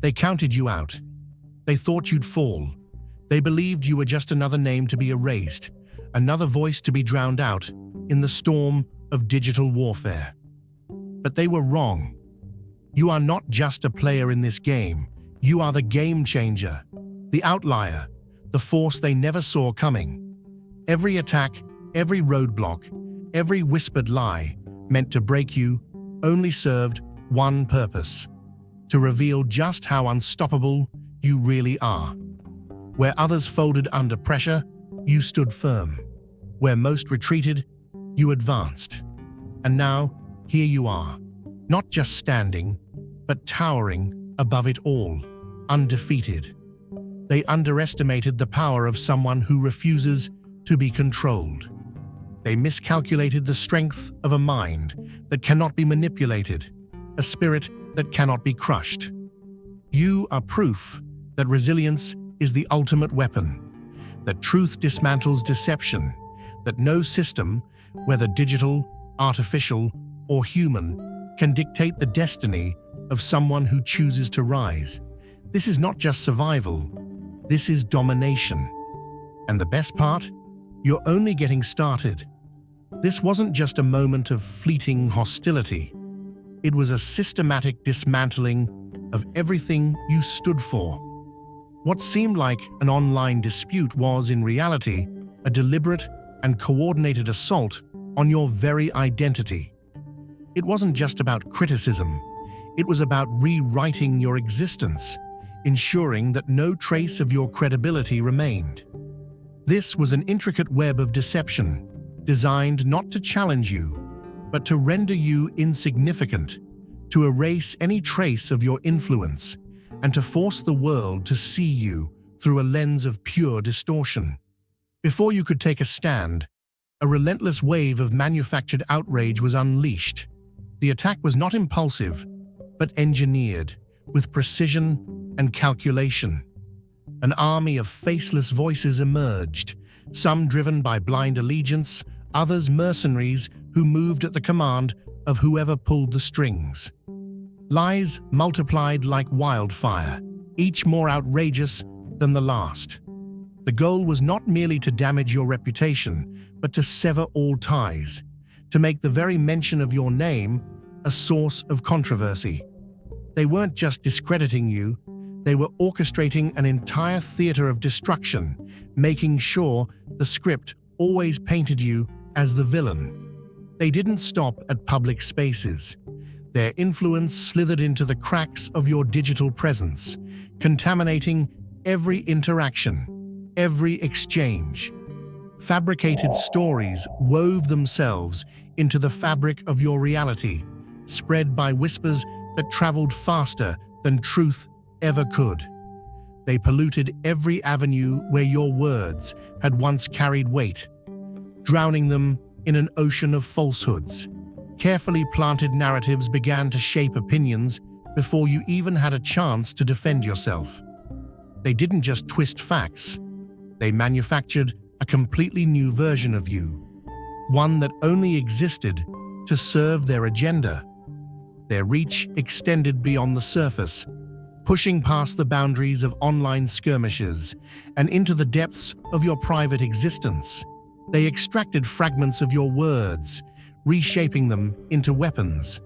They counted you out. They thought you'd fall. They believed you were just another name to be erased, another voice to be drowned out in the storm of digital warfare. But they were wrong. You are not just a player in this game. You are the game changer, the outlier, the force they never saw coming. Every attack, every roadblock, every whispered lie meant to break you only served one purpose: to reveal just how unstoppable you really are. Where others folded under pressure, you stood firm. Where most retreated, you advanced. And now, here you are, not just standing, but towering above it all, undefeated. They underestimated the power of someone who refuses to be controlled. They miscalculated the strength of a mind that cannot be manipulated, a spirit that cannot be crushed. You are proof that resilience is the ultimate weapon, that truth dismantles deception, that no system, whether digital, artificial, or human, can dictate the destiny of someone who chooses to rise. This is not just survival, this is domination. And the best part? You're only getting started. This wasn't just a moment of fleeting hostility. It was a systematic dismantling of everything you stood for. What seemed like an online dispute was, in reality, a deliberate and coordinated assault on your very identity. It wasn't just about criticism. It was about rewriting your existence, ensuring that no trace of your credibility remained. This was an intricate web of deception, designed not to challenge you, but to render you insignificant, to erase any trace of your influence, and to force the world to see you through a lens of pure distortion. Before you could take a stand, a relentless wave of manufactured outrage was unleashed. The attack was not impulsive, but engineered, with precision and calculation. An army of faceless voices emerged, some driven by blind allegiance, others mercenaries who moved at the command of whoever pulled the strings. Lies multiplied like wildfire, each more outrageous than the last. The goal was not merely to damage your reputation, but to sever all ties, to make the very mention of your name a source of controversy. They weren't just discrediting you, they were orchestrating an entire theater of destruction, making sure the script always painted you as the villain. They didn't stop at public spaces. Their influence slithered into the cracks of your digital presence, contaminating every interaction, every exchange. Fabricated stories wove themselves into the fabric of your reality, spread by whispers that traveled faster than truth ever could. They polluted every avenue where your words had once carried weight, drowning them in an ocean of falsehoods. Carefully planted narratives began to shape opinions before you even had a chance to defend yourself. They didn't just twist facts, they manufactured a completely new version of you, one that only existed to serve their agenda. Their reach extended beyond the surface, pushing past the boundaries of online skirmishes and into the depths of your private existence. They extracted fragments of your words, reshaping them into weapons.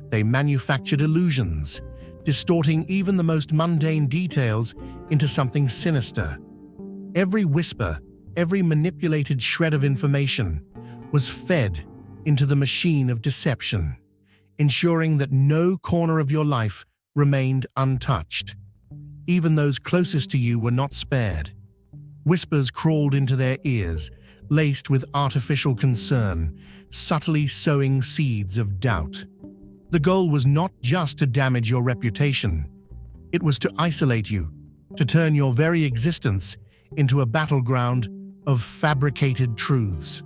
They manufactured illusions, distorting even the most mundane details into something sinister. Every whisper, every manipulated shred of information was fed into the machine of deception, ensuring that no corner of your life remained untouched. Even those closest to you were not spared. Whispers crawled into their ears, laced with artificial concern, subtly sowing seeds of doubt. The goal was not just to damage your reputation. It was to isolate you, to turn your very existence into a battleground of fabricated truths.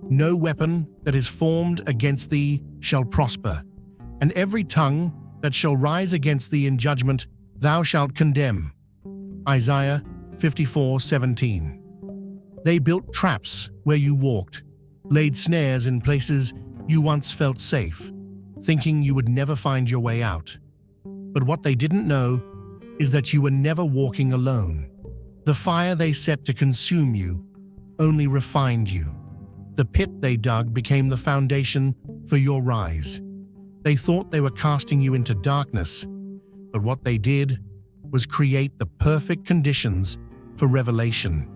No weapon that is formed against thee shall prosper, and every tongue that shall rise against thee in judgment thou shalt condemn. Isaiah 54:17. They built traps where you walked, laid snares in places you once felt safe, thinking you would never find your way out. But what they didn't know is that you were never walking alone. The fire they set to consume you only refined you. The pit they dug became the foundation for your rise. They thought they were casting you into darkness, but what they did was create the perfect conditions for revelation.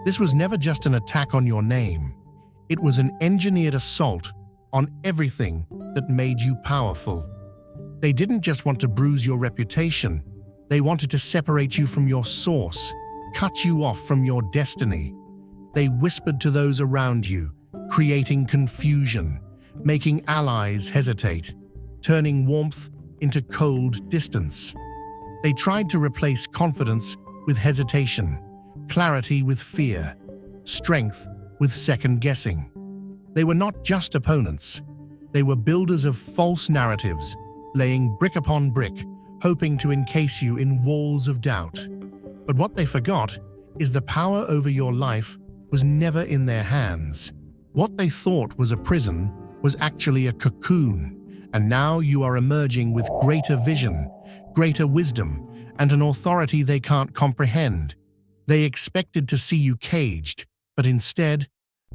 This was never just an attack on your name. It was an engineered assault on everything that made you powerful. They didn't just want to bruise your reputation. They wanted to separate you from your source, cut you off from your destiny. They whispered to those around you, creating confusion, making allies hesitate, turning warmth into cold distance. They tried to replace confidence with hesitation, clarity with fear, strength with second-guessing. They were not just opponents. They were builders of false narratives, laying brick upon brick, hoping to encase you in walls of doubt. But what they forgot is the power over your life was never in their hands. What they thought was a prison was actually a cocoon, and now you are emerging with greater vision, greater wisdom, and an authority they can't comprehend. They expected to see you caged, but instead,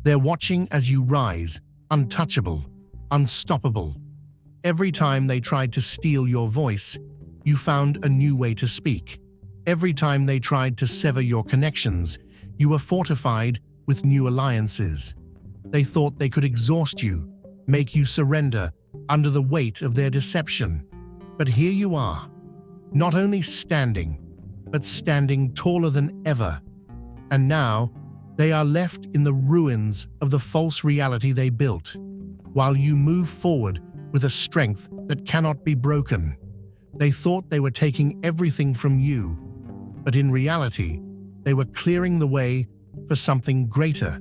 they're watching as you rise, untouchable, unstoppable. Every time they tried to steal your voice, you found a new way to speak. Every time they tried to sever your connections, you were fortified with new alliances. They thought they could exhaust you, make you surrender under the weight of their deception. But here you are, not only standing, but standing taller than ever. And now, they are left in the ruins of the false reality they built, while you move forward with a strength that cannot be broken. They thought they were taking everything from you, but in reality, they were clearing the way for something greater.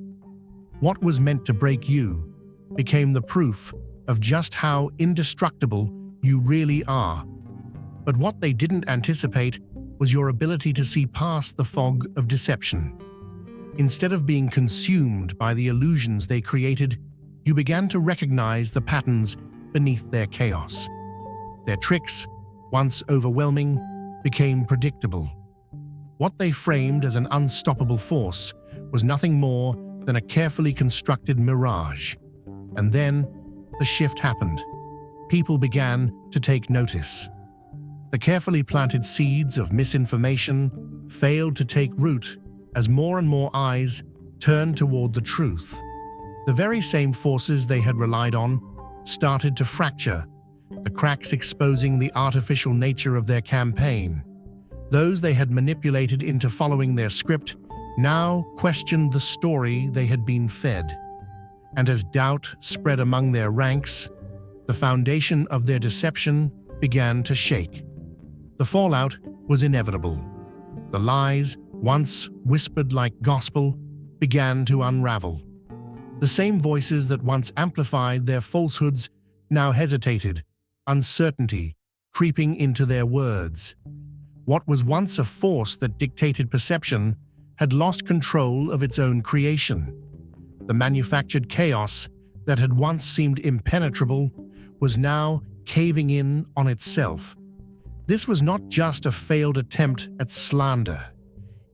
What was meant to break you became the proof of just how indestructible you really are. But what they didn't anticipate was your ability to see past the fog of deception. Instead of being consumed by the illusions they created, you began to recognize the patterns beneath their chaos. Their tricks, once overwhelming, became predictable. What they framed as an unstoppable force was nothing more than a carefully constructed mirage. And then, the shift happened. People began to take notice. The carefully planted seeds of misinformation failed to take root as more and more eyes turned toward the truth. The very same forces they had relied on started to fracture, the cracks exposing the artificial nature of their campaign. Those they had manipulated into following their script now questioned the story they had been fed. And as doubt spread among their ranks, the foundation of their deception began to shake. The fallout was inevitable. The lies, once whispered like gospel, began to unravel. The same voices that once amplified their falsehoods now hesitated, uncertainty creeping into their words. What was once a force that dictated perception had lost control of its own creation. The manufactured chaos that had once seemed impenetrable was now caving in on itself. This was not just a failed attempt at slander.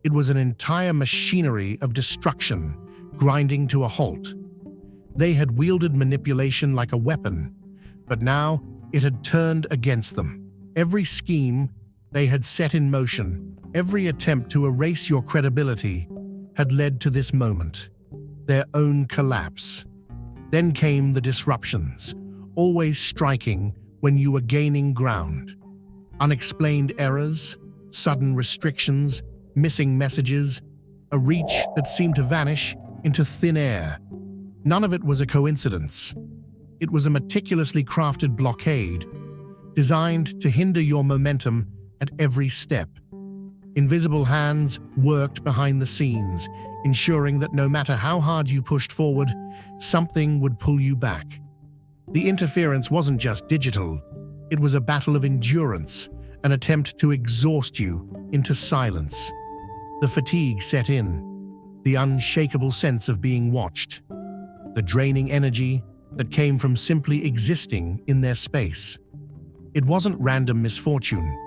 It was an entire machinery of destruction, grinding to a halt. They had wielded manipulation like a weapon, but now it had turned against them. Every scheme they had set in motion, every attempt to erase your credibility, had led to this moment, their own collapse. Then came the disruptions, always striking when you were gaining ground. Unexplained errors, sudden restrictions, missing messages, a reach that seemed to vanish into thin air. None of it was a coincidence. It was a meticulously crafted blockade, designed to hinder your momentum at every step. Invisible hands worked behind the scenes, ensuring that no matter how hard you pushed forward, something would pull you back. The interference wasn't just digital. It was a battle of endurance, an attempt to exhaust you into silence. The fatigue set in, the unshakable sense of being watched, the draining energy that came from simply existing in their space. It wasn't random misfortune.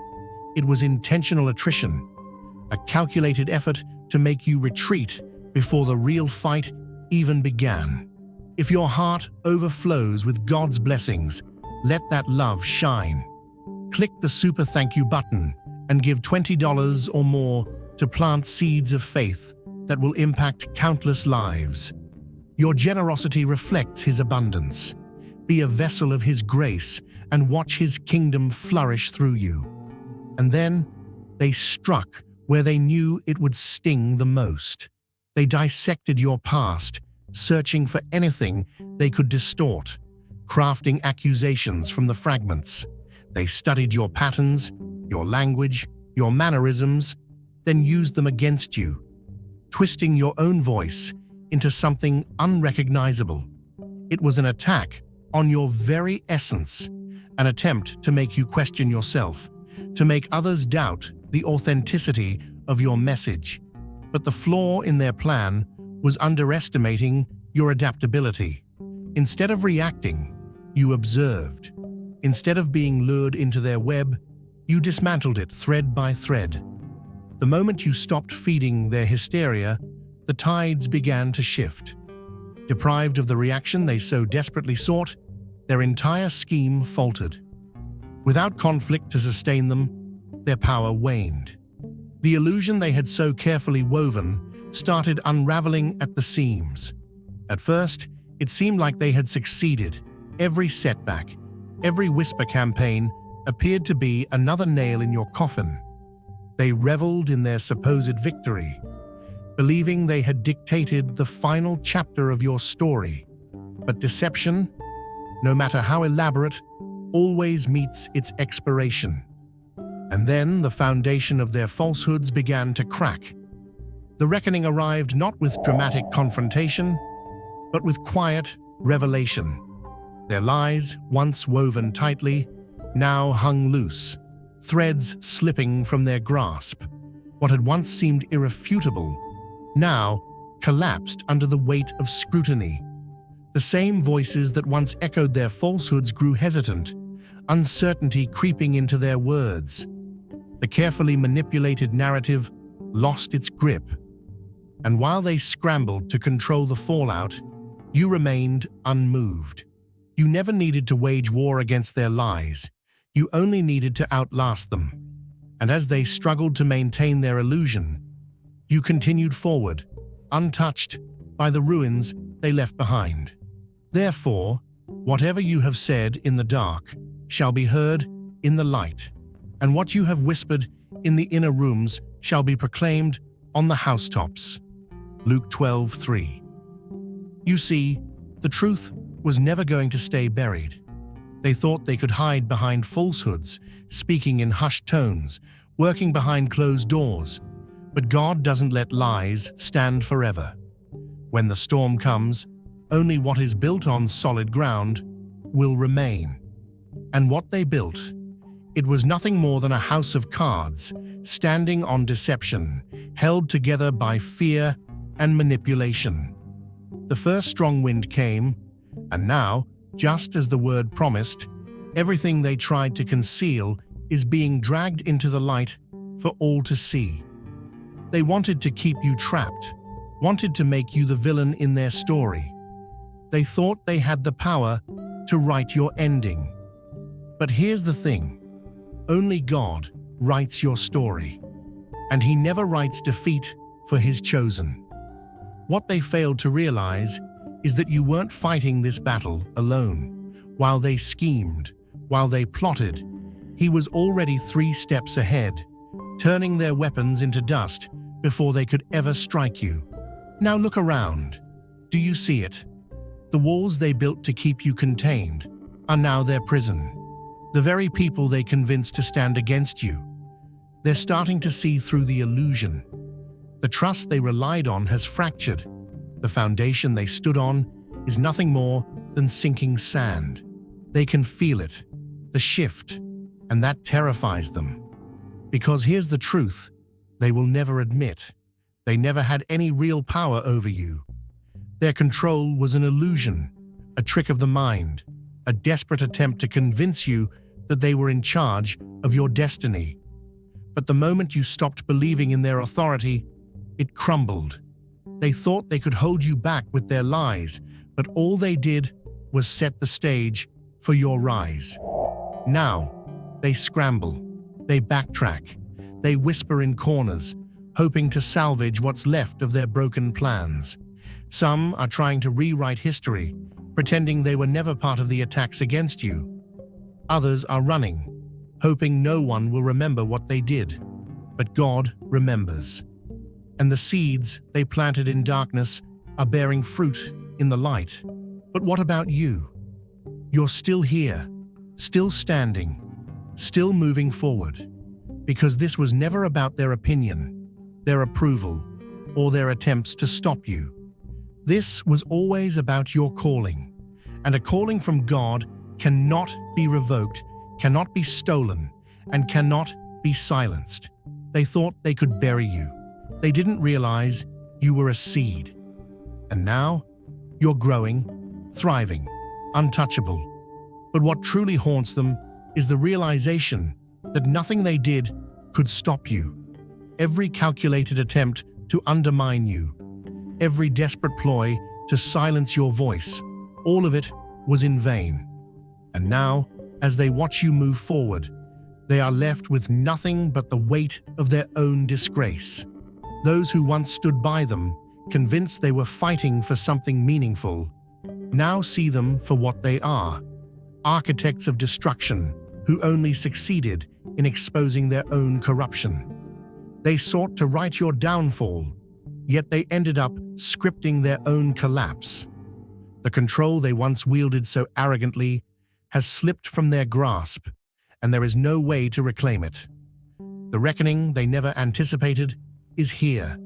It was intentional attrition, a calculated effort to make you retreat before the real fight even began. If your heart overflows with God's blessings, let that love shine. Click the super thank you button and give $20 or more to plant seeds of faith that will impact countless lives. Your generosity reflects His abundance. Be a vessel of His grace and watch His kingdom flourish through you. And then they struck where they knew it would sting the most. They dissected your past, searching for anything they could distort, crafting accusations from the fragments. They studied your patterns, your language, your mannerisms, then used them against you, twisting your own voice into something unrecognizable. It was an attack on your very essence, an attempt to make you question yourself, to make others doubt the authenticity of your message. But the flaw in their plan was underestimating your adaptability. Instead of reacting, you observed. Instead of being lured into their web, you dismantled it thread by thread. The moment you stopped feeding their hysteria, the tides began to shift. Deprived of the reaction they so desperately sought, their entire scheme faltered. Without conflict to sustain them, their power waned. The illusion they had so carefully woven started unraveling at the seams. At first, it seemed like they had succeeded. Every setback, every whisper campaign appeared to be another nail in your coffin. They reveled in their supposed victory, believing they had dictated the final chapter of your story. But deception, no matter how elaborate, always meets its expiration. And then the foundation of their falsehoods began to crack. The reckoning arrived not with dramatic confrontation, but with quiet revelation. Their lies, once woven tightly, now hung loose, threads slipping from their grasp. What had once seemed irrefutable now collapsed under the weight of scrutiny. The same voices that once echoed their falsehoods grew hesitant, uncertainty creeping into their words. The carefully manipulated narrative lost its grip. And while they scrambled to control the fallout, you remained unmoved. You never needed to wage war against their lies. You only needed to outlast them. And as they struggled to maintain their illusion, you continued forward, untouched by the ruins they left behind. Therefore, whatever you have said in the dark shall be heard in the light, and what you have whispered in the inner rooms shall be proclaimed on the housetops. Luke 12:3. You see, the truth was never going to stay buried. They thought they could hide behind falsehoods, speaking in hushed tones, working behind closed doors. But God doesn't let lies stand forever. When the storm comes, only what is built on solid ground will remain. And what they built, it was nothing more than a house of cards, standing on deception, held together by fear and manipulation. The first strong wind came, and now, just as the word promised, everything they tried to conceal is being dragged into the light for all to see. They wanted to keep you trapped, wanted to make you the villain in their story. They thought they had the power to write your ending. But here's the thing, only God writes your story, and He never writes defeat for His chosen. What they failed to realize is that you weren't fighting this battle alone. While they schemed, while they plotted, He was already 3 steps ahead, turning their weapons into dust before they could ever strike you. Now look around. Do you see it? The walls they built to keep you contained are now their prison. The very people they convinced to stand against you. They're starting to see through the illusion. The trust they relied on has fractured. The foundation they stood on is nothing more than sinking sand. They can feel it, the shift, and that terrifies them. Because here's the truth, they will never admit. They never had any real power over you. Their control was an illusion, a trick of the mind, a desperate attempt to convince you that they were in charge of your destiny. But the moment you stopped believing in their authority, it crumbled. They thought they could hold you back with their lies, but all they did was set the stage for your rise. Now, they scramble, they backtrack, they whisper in corners, hoping to salvage what's left of their broken plans. Some are trying to rewrite history, pretending they were never part of the attacks against you. Others are running, hoping no one will remember what they did. But God remembers. And the seeds they planted in darkness are bearing fruit in the light. But what about you? You're still here, still standing, still moving forward. Because this was never about their opinion, their approval, or their attempts to stop you. This was always about your calling. And a calling from God cannot be revoked, cannot be stolen, and cannot be silenced. They thought they could bury you. They didn't realize you were a seed. And now, you're growing, thriving, untouchable. But what truly haunts them is the realization that nothing they did could stop you. Every calculated attempt to undermine you, every desperate ploy to silence your voice, all of it was in vain. And now, as they watch you move forward, they are left with nothing but the weight of their own disgrace. Those who once stood by them, convinced they were fighting for something meaningful, now see them for what they are, architects of destruction who only succeeded in exposing their own corruption. They sought to write your downfall, yet they ended up scripting their own collapse. The control they once wielded so arrogantly has slipped from their grasp, and there is no way to reclaim it. The reckoning they never anticipated is here.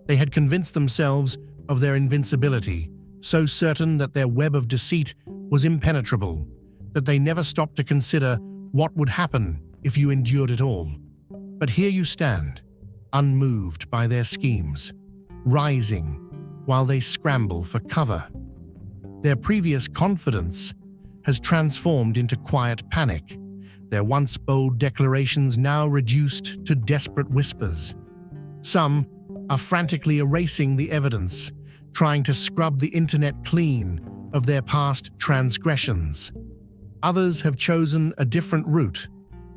They had convinced themselves of their invincibility, so certain that their web of deceit was impenetrable, that they never stopped to consider what would happen if you endured it all. But here you stand, unmoved by their schemes, rising while they scramble for cover. Their previous confidence has transformed into quiet panic, their once bold declarations now reduced to desperate whispers. Some are frantically erasing the evidence, trying to scrub the internet clean of their past transgressions. Others have chosen a different route,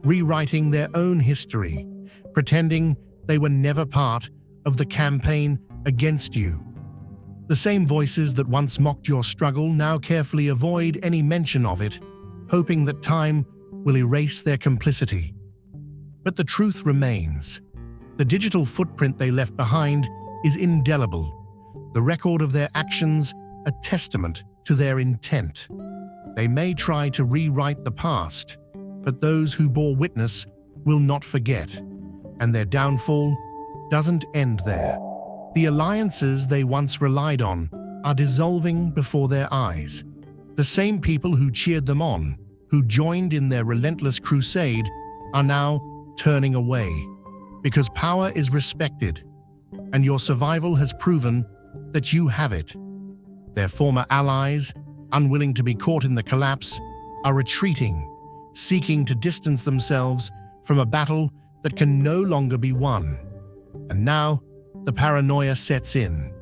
rewriting their own history, pretending they were never part of the campaign against you. The same voices that once mocked your struggle now carefully avoid any mention of it, hoping that time will erase their complicity. But the truth remains. The digital footprint they left behind is indelible, the record of their actions a testament to their intent. They may try to rewrite the past, but those who bore witness will not forget, and their downfall doesn't end there. The alliances they once relied on are dissolving before their eyes. The same people who cheered them on, who joined in their relentless crusade, are now turning away. Because power is respected, and your survival has proven that you have it. Their former allies, unwilling to be caught in the collapse, are retreating, seeking to distance themselves from a battle that can no longer be won. And now, the paranoia sets in.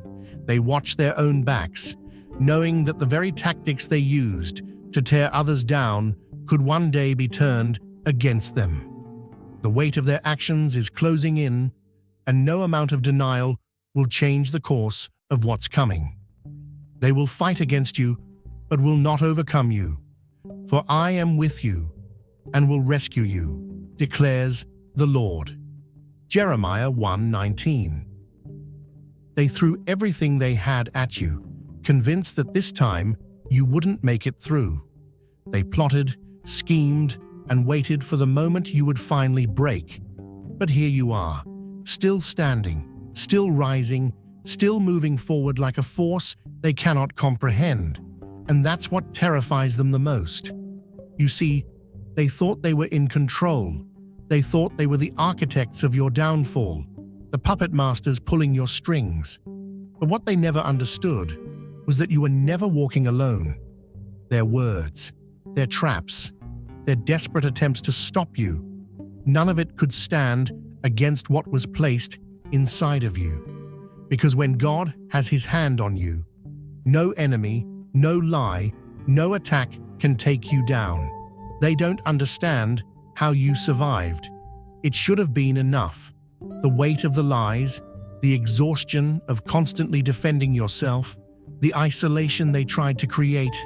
They watch their own backs, knowing that the very tactics they used to tear others down could one day be turned against them. The weight of their actions is closing in, and no amount of denial will change the course of what's coming. They will fight against you, but will not overcome you. For I am with you, and will rescue you, declares the Lord. Jeremiah 1:19. They threw everything they had at you, convinced that this time you wouldn't make it through. They plotted, schemed, and waited for the moment you would finally break. But here you are, still standing, still rising, still moving forward like a force they cannot comprehend. And that's what terrifies them the most. You see, they thought they were in control. They thought they were the architects of your downfall, the puppet masters pulling your strings. But what they never understood was that you were never walking alone. Their words, their traps, their desperate attempts to stop you, none of it could stand against what was placed inside of you. Because when God has his hand on you, no enemy, no lie, no attack can take you down. They don't understand how you survived. It should have been enough. The weight of the lies, the exhaustion of constantly defending yourself, the isolation they tried to create,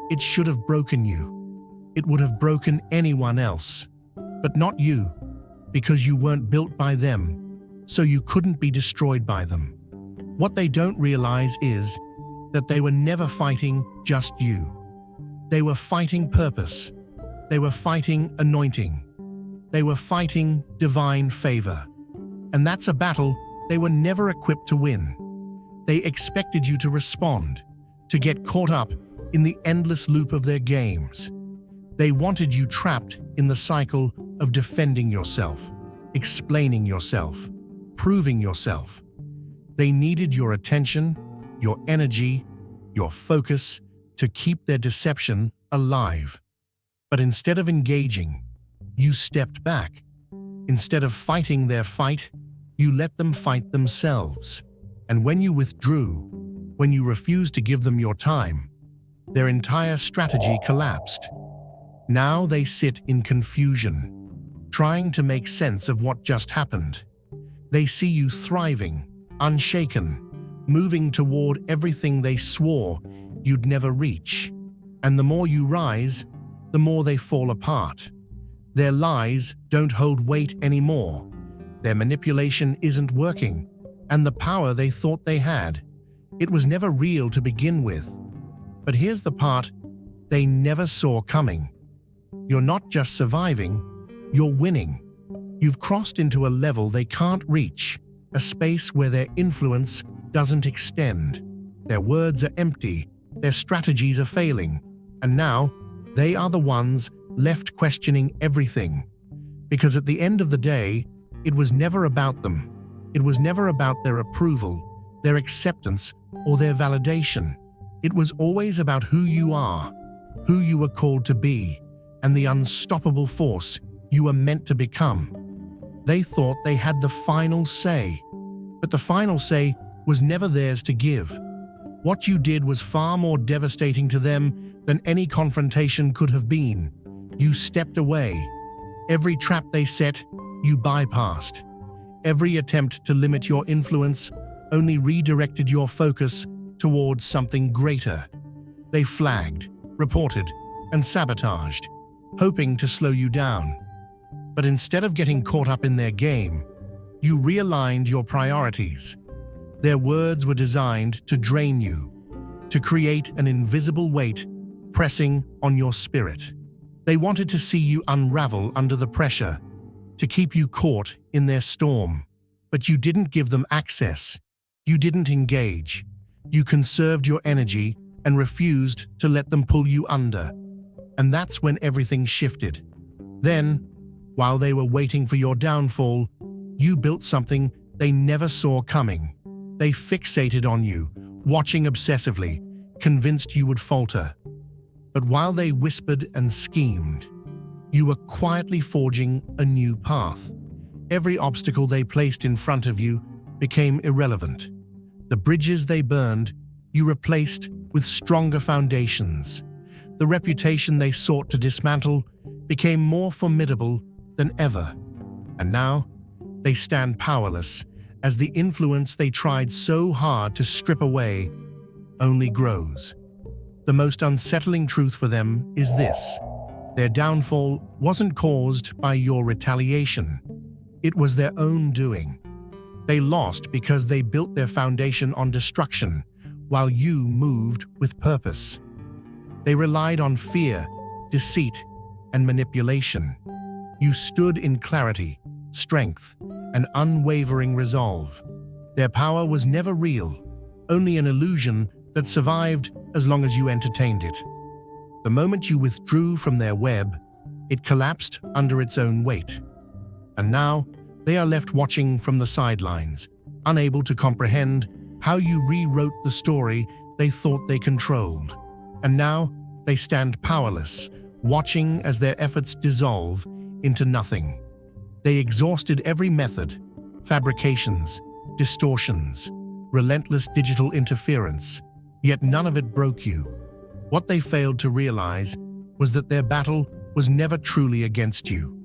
it should have broken you. It would have broken anyone else, but not you, because you weren't built by them, so you couldn't be destroyed by them. What they don't realize is that they were never fighting just you. They were fighting purpose. They were fighting anointing. They were fighting divine favor. And that's a battle they were never equipped to win. They expected you to respond, to get caught up in the endless loop of their games. They wanted you trapped in the cycle of defending yourself, explaining yourself, proving yourself. They needed your attention, your energy, your focus to keep their deception alive. But instead of engaging, you stepped back. Instead of fighting their fight, you let them fight themselves. And when you withdrew, when you refused to give them your time, their entire strategy collapsed. Now they sit in confusion, trying to make sense of what just happened. They see you thriving, unshaken, moving toward everything they swore you'd never reach. And the more you rise, the more they fall apart. Their lies don't hold weight anymore. Their manipulation isn't working, and the power they thought they had, it was never real to begin with. But here's the part they never saw coming. You're not just surviving, you're winning. You've crossed into a level they can't reach, a space where their influence doesn't extend. Their words are empty, their strategies are failing, and now they are the ones left questioning everything. Because at the end of the day, it was never about them. It was never about their approval, their acceptance, or their validation. It was always about who you are, who you were called to be, and the unstoppable force you were meant to become. They thought they had the final say, but the final say was never theirs to give. What you did was far more devastating to them than any confrontation could have been. You stepped away. Every trap they set, you bypassed. Every attempt to limit your influence only redirected your focus towards something greater. They flagged, reported, and sabotaged, hoping to slow you down. But instead of getting caught up in their game, you realigned your priorities. Their words were designed to drain you, to create an invisible weight pressing on your spirit. They wanted to see you unravel under the pressure, to keep you caught in their storm. But you didn't give them access. You didn't engage. You conserved your energy and refused to let them pull you under. And that's when everything shifted. Then, while they were waiting for your downfall, you built something they never saw coming. They fixated on you, watching obsessively, convinced you would falter. But while they whispered and schemed, you were quietly forging a new path. Every obstacle they placed in front of you became irrelevant. The bridges they burned, you replaced with stronger foundations. The reputation they sought to dismantle became more formidable than ever. And now, they stand powerless as the influence they tried so hard to strip away only grows. The most unsettling truth for them is this: their downfall wasn't caused by your retaliation. It was their own doing. They lost because they built their foundation on destruction, while you moved with purpose. They relied on fear, deceit, and manipulation. You stood in clarity, strength, and unwavering resolve. Their power was never real, only an illusion that survived as long as you entertained it. The moment you withdrew from their web, it collapsed under its own weight. And now, they are left watching from the sidelines, unable to comprehend how you rewrote the story they thought they controlled. And now, they stand powerless, watching as their efforts dissolve into nothing. They exhausted every method: fabrications, distortions, relentless digital interference, yet none of it broke you. What they failed to realize was that their battle was never truly against you.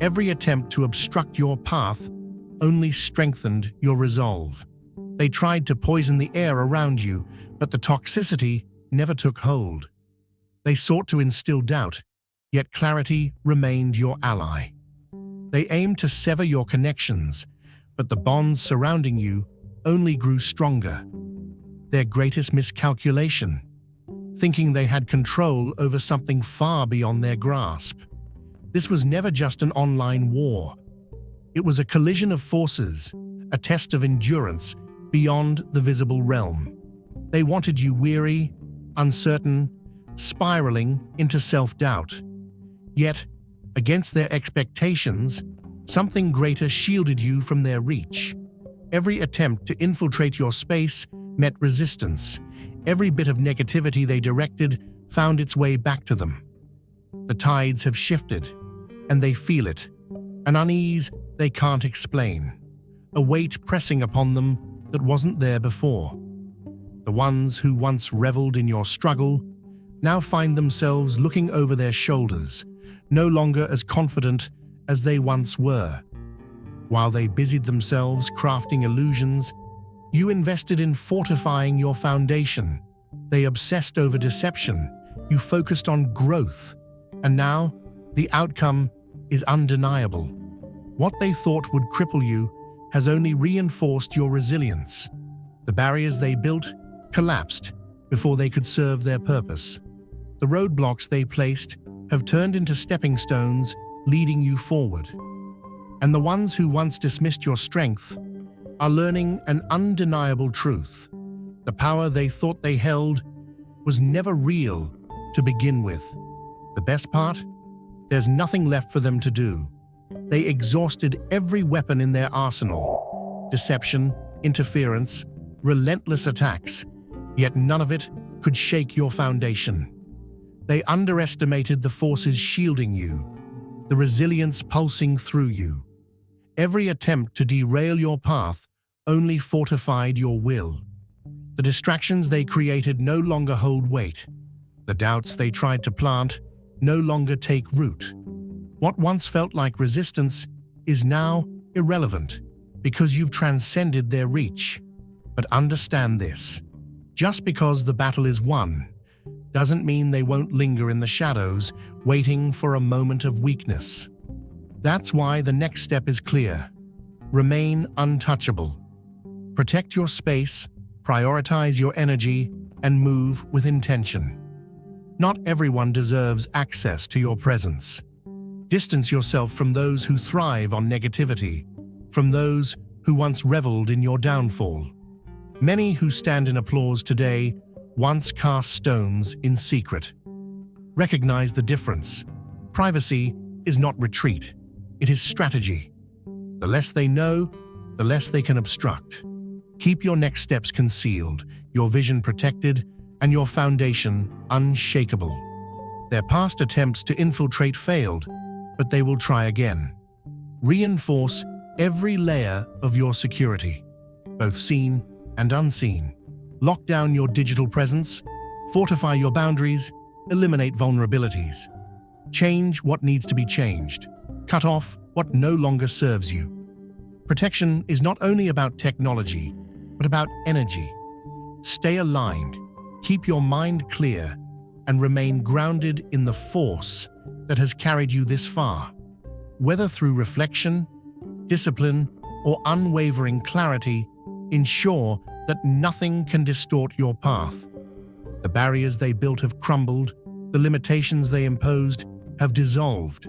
Every attempt to obstruct your path only strengthened your resolve. They tried to poison the air around you, but the toxicity never took hold. They sought to instill doubt, yet clarity remained your ally. They aimed to sever your connections, but the bonds surrounding you only grew stronger. Their greatest miscalculation: thinking they had control over something far beyond their grasp. This was never just an online war. It was a collision of forces, a test of endurance beyond the visible realm. They wanted you weary, uncertain, spiraling into self-doubt. Yet, against their expectations, something greater shielded you from their reach. Every attempt to infiltrate your space met resistance. Every bit of negativity they directed found its way back to them. The tides have shifted, and they feel it. An unease they can't explain. A weight pressing upon them that wasn't there before. The ones who once reveled in your struggle now find themselves looking over their shoulders, no longer as confident as they once were. While they busied themselves crafting illusions, you invested in fortifying your foundation. They obsessed over deception, you focused on growth, and now the outcome is undeniable. What they thought would cripple you has only reinforced your resilience. The barriers they built collapsed before they could serve their purpose. The roadblocks they placed have turned into stepping stones leading you forward. And the ones who once dismissed your strength are learning an undeniable truth. The power they thought they held was never real to begin with. The best part? There's nothing left for them to do. They exhausted every weapon in their arsenal: deception, interference, relentless attacks, yet none of it could shake your foundation. They underestimated the forces shielding you, the resilience pulsing through you. Every attempt to derail your path only fortified your will. The distractions they created no longer hold weight. The doubts they tried to plant no longer take root. What once felt like resistance is now irrelevant because you've transcended their reach. But understand this: just because the battle is won doesn't mean they won't linger in the shadows, waiting for a moment of weakness. That's why the next step is clear. Remain untouchable. Protect your space, prioritize your energy, and move with intention. Not everyone deserves access to your presence. Distance yourself from those who thrive on negativity, from those who once reveled in your downfall. Many who stand in applause today once cast stones in secret. Recognize the difference. Privacy is not retreat, it is strategy. The less they know, the less they can obstruct. Keep your next steps concealed, your vision protected, and your foundation unshakable. Their past attempts to infiltrate failed, but they will try again. Reinforce every layer of your security, both seen and unseen. Lock down your digital presence, fortify your boundaries, eliminate vulnerabilities. Change what needs to be changed. Cut off what no longer serves you. Protection is not only about technology, but about energy. Stay aligned, keep your mind clear, and remain grounded in the force that has carried you this far. Whether through reflection, discipline, or unwavering clarity, ensure that nothing can distort your path. The barriers they built have crumbled, the limitations they imposed have dissolved.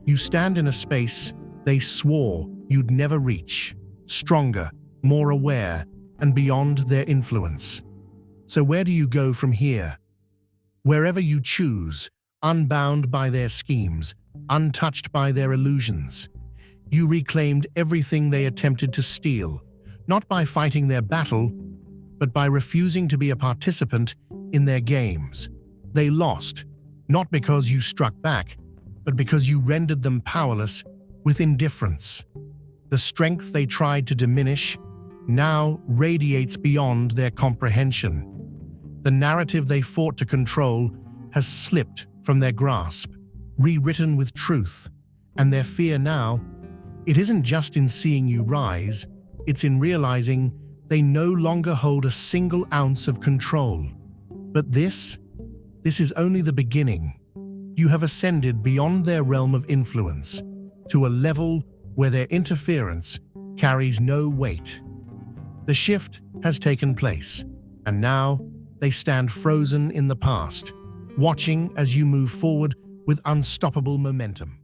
You stand in a space they swore you'd never reach, stronger, more aware, and beyond their influence. So where do you go from here? Wherever you choose, unbound by their schemes, untouched by their illusions. You reclaimed everything they attempted to steal, not by fighting their battle, but by refusing to be a participant in their games. They lost, not because you struck back, but because you rendered them powerless with indifference. The strength they tried to diminish now radiates beyond their comprehension. The narrative they fought to control has slipped from their grasp, rewritten with truth, and their fear now, it isn't just in seeing you rise, it's in realizing they no longer hold a single ounce of control. But this is only the beginning. You have ascended beyond their realm of influence, to a level where their interference carries no weight. The shift has taken place, and now they stand frozen in the past, watching as you move forward with unstoppable momentum.